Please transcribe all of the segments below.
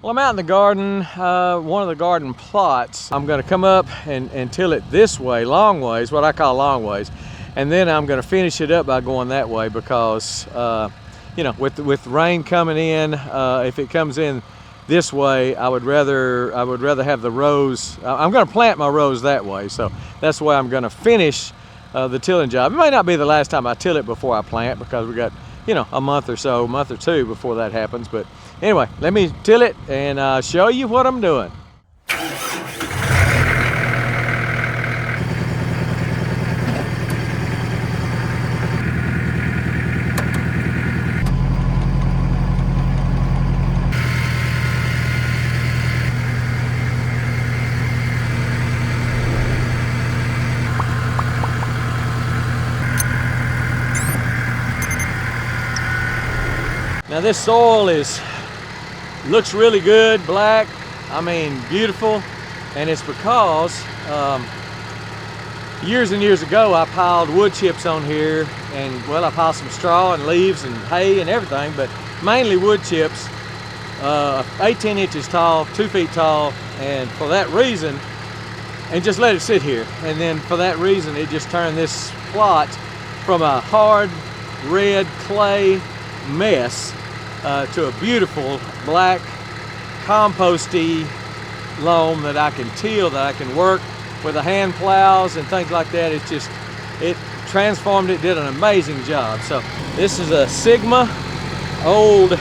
Well, I'm out in the garden, one of the garden plots. I'm gonna come up and till it this way, long ways, what I call long ways. And then I'm gonna finish it up by going that way because, you know, with rain coming in, if it comes in this way, I would rather have the rows. I'm gonna plant my rows that way. So that's the way I'm gonna finish the tilling job. It may not be the last time I till it before I plant because we got, you know, a month or two before that happens. But anyway, let me till it and show you what I'm doing. Now this soil looks really good, black, I mean beautiful, and it's because years and years ago I piled wood chips on here, and well, I piled some straw and leaves and hay and everything, but mainly wood chips, 18 inches tall, 2 feet tall, and for that reason, and just let it sit here, and then for that reason it just turned this plot from a hard red clay mess to a beautiful black composty loam that I can till, that I can work with the hand plows and things like that. It's just, it transformed it, did an amazing job. So this is a old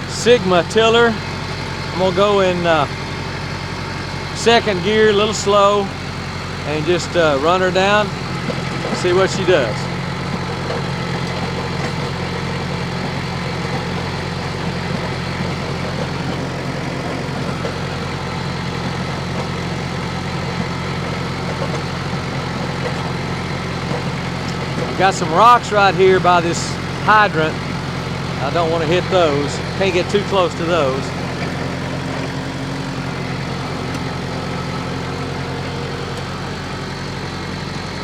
Sigma tiller. I'm gonna go in second gear, a little slow, and just run her down, see what she does. Got some rocks right here by this hydrant. I don't want to hit those. Can't get too close to those.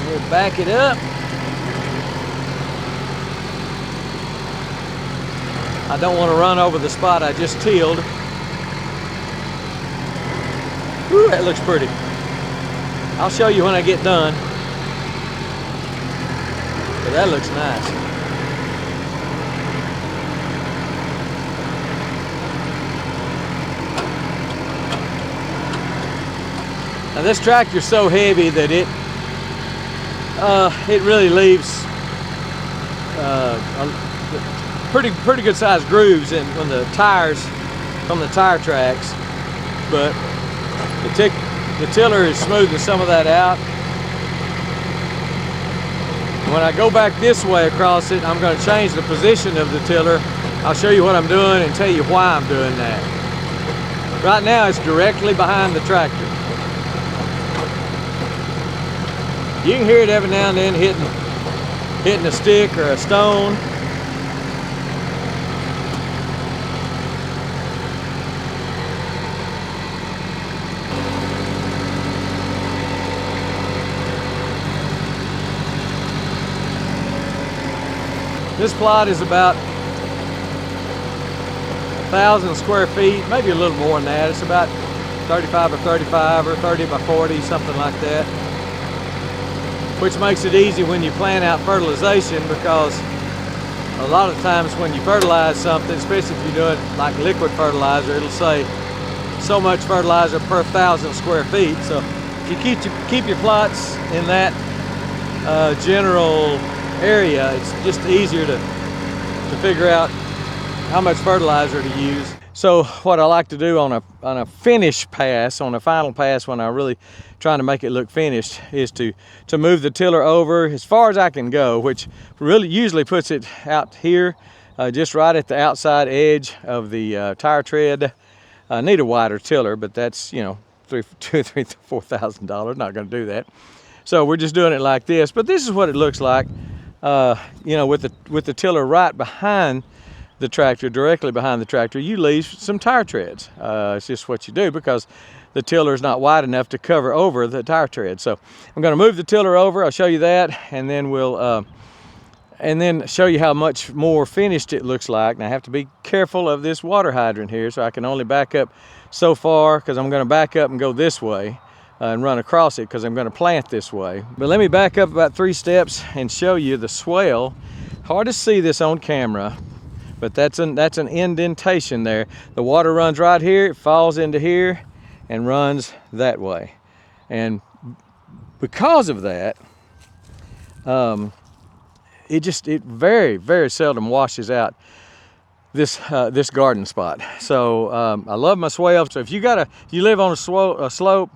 We'll back it up. I don't want to run over the spot I just tilled. Whew, that looks pretty. I'll show you when I get done. But that looks nice. Now this tractor's so heavy that it really leaves pretty good sized grooves in when the tires from the tire tracks. But the tiller is smoothing some of that out. When I go back this way across it, I'm going to change the position of the tiller. I'll show you what I'm doing and tell you why I'm doing that. Right now it's directly behind the tractor. You can hear it every now and then hitting a stick or a stone. This plot is about 1,000 square feet, maybe a little more than that. It's about 35 by 35 or 30 by 40, something like that. Which makes it easy when you plan out fertilization, because a lot of times when you fertilize something, especially if you're doing like liquid fertilizer, it'll say so much fertilizer per 1,000 square feet. So if you keep your plots in that general area, it's just easier to figure out how much fertilizer to use. So what I like to do on a finish pass, on a final pass, when I'm really trying to make it look finished, is to move the tiller over as far as I can go, which really usually puts it out here, just right at the outside edge of the tire tread. I need a wider tiller, but that's, you know, $2,000, $3,000, $4,000. Not going to do that. So we're just doing it like this. But this is what it looks like. You know, with the tiller right behind the tractor, directly behind the tractor, you leave some tire treads. It's just what you do because the tiller is not wide enough to cover over the tire tread. So I'm going to move the tiller over. I'll show you that, and then we'll and then show you how much more finished it looks like. Now I have to be careful of this water hydrant here, so I can only back up so far, because I'm going to back up and go this way and run across it, because I'm going to plant this way. But let me back up about 3 steps and show you the swale. Hard to see this on camera, but that's an indentation there. The water runs right here, it falls into here and runs that way. And because of that, it very, very seldom washes out this garden spot. So I love my swale. So if you live on a slope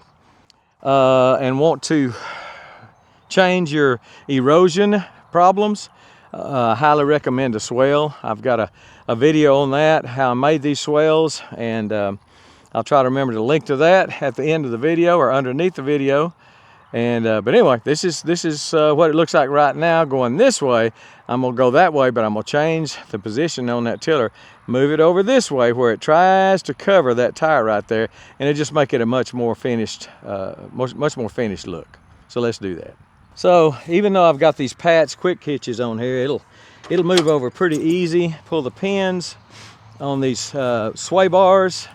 and want to change your erosion problems, I highly recommend a swale. I've got a video on that, how I made these swales, and I'll try to remember to link to that at the end of the video or underneath the video. And but anyway, this is what it looks like right now going this way. I'm gonna go that way, but I'm gonna change the position on that tiller, move it over this way where it tries to cover that tire right there, and it just make it a much more finished look. So let's do that. So even though I've got these Pat's quick hitches on here, it'll move over pretty easy. Pull the pins on these sway bars.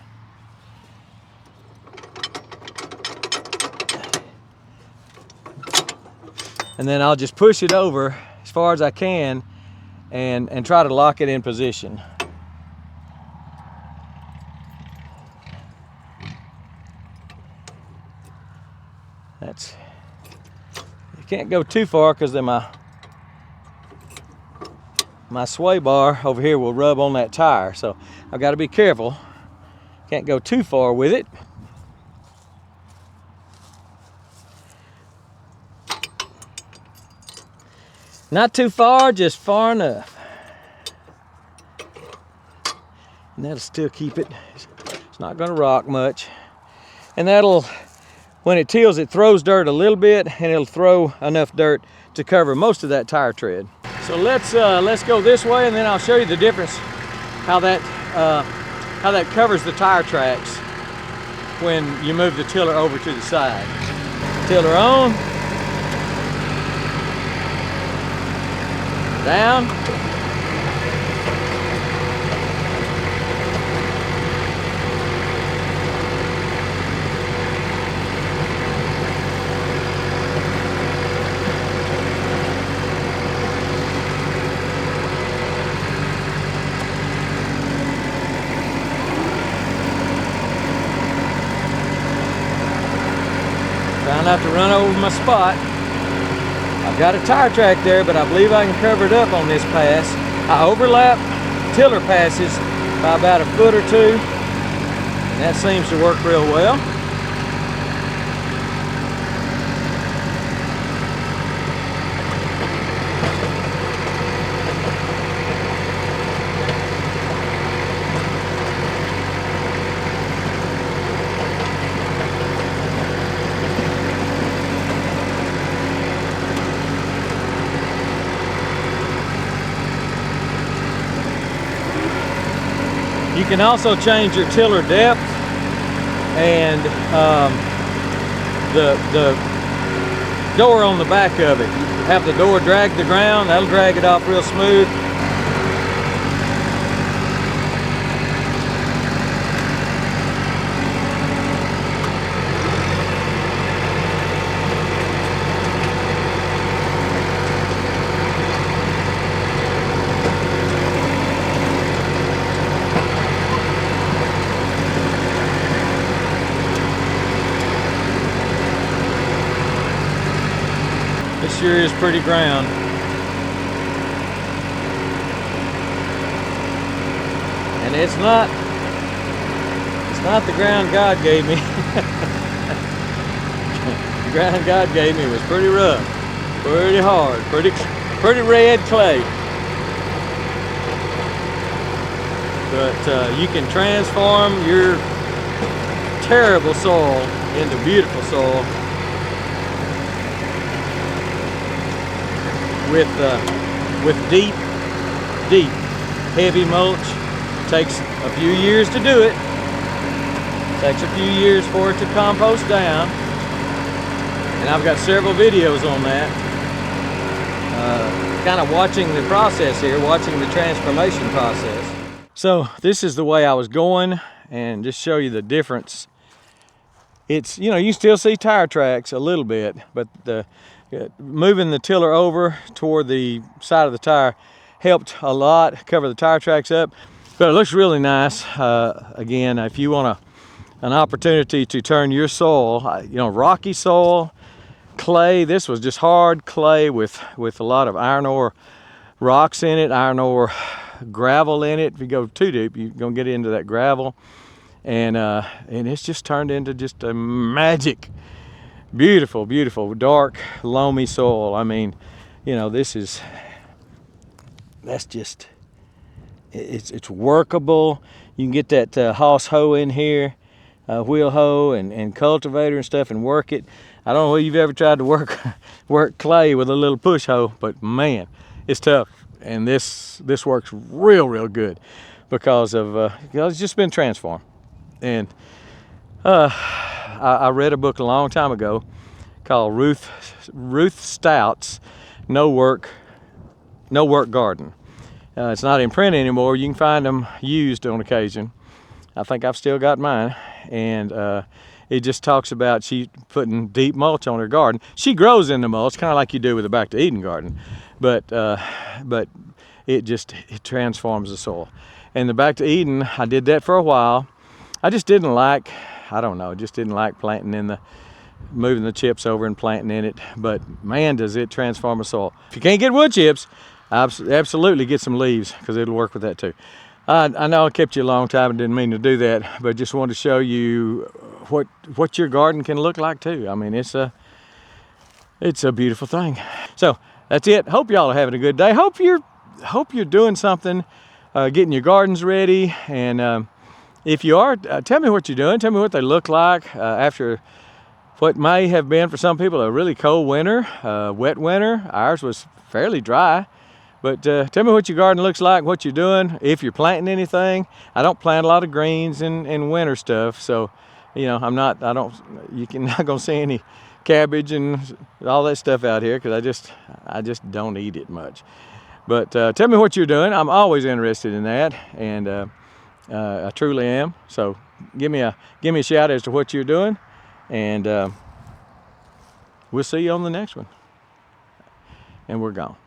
And then I'll just push it over as far as I can and try to lock it in position. You can't go too far, because then my sway bar over here will rub on that tire. So I've got to be careful. Can't go too far with it. Not too far, just far enough. And that'll still keep it. It's not gonna rock much. And that'll, when it tills, it throws dirt a little bit, and it'll throw enough dirt to cover most of that tire tread. So let's go this way, and then I'll show you the difference, how that covers the tire tracks when you move the tiller over to the side. Tiller on. Down. Trying not to run over my spot. I've got a tire track there, but I believe I can cover it up on this pass. I overlap tiller passes by about 1 foot or 2, and that seems to work real well. You can also change your tiller depth, and the door on the back of it. Have the door drag the ground, that'll drag it off real smooth. This sure is pretty ground. And it's not the ground God gave me. The ground God gave me was pretty rough, pretty hard, pretty red clay. But you can transform your terrible soil into beautiful soil with deep, heavy mulch. Takes a few years to do it. Takes a few years for it to compost down. And I've got several videos on that. kind of watching the process here, watching the transformation process. So this is the way I was going, and just show you the difference. It's, you know, you still see tire tracks a little bit, but moving the tiller over toward the side of the tire helped a lot cover the tire tracks up. But it looks really nice. Again, if you want an opportunity to turn your soil, you know, rocky soil, clay, this was just hard clay with a lot of iron ore rocks in it, iron ore gravel in it. If you go too deep, you're gonna get into that gravel. And it's just turned into just a magic, beautiful, beautiful, dark, loamy soil. I mean, you know, that's just, it's workable. You can get that Hoss hoe in here, wheel hoe and cultivator and stuff, and work it. I don't know if you've ever tried to work clay with a little push hoe, but man, it's tough. And this works real good because it's just been transformed. And I read a book a long time ago called Ruth Stout's No Work Garden. It's not in print anymore. You can find them used on occasion. I think I've still got mine. And it just talks about she putting deep mulch on her garden. She grows in the mulch, kind of like you do with the Back to Eden garden, but it transforms the soil. And the Back to Eden, I did that for a while. I just didn't like, I don't know, just didn't like moving the chips over and planting in it. But man, does it transform a soil. If you can't get wood chips, absolutely get some leaves, because it'll work with that too. I know I kept you a long time and didn't mean to do that, but just wanted to show you what your garden can look like too. I mean, it's a beautiful thing. So that's it. Hope y'all are having a good day. Hope you're doing something, getting your gardens ready. And if you are, tell me what you're doing. Tell me what they look like after what may have been for some people a really cold winter, wet winter. Ours was fairly dry. But tell me what your garden looks like, what you're doing, if you're planting anything. I don't plant a lot of greens and winter stuff, so you know you're not gonna see any cabbage and all that stuff out here, because I just don't eat it much. But tell me what you're doing. I'm always interested in that, and I truly am. So give me a shout as to what you're doing, and we'll see you on the next one. And we're gone.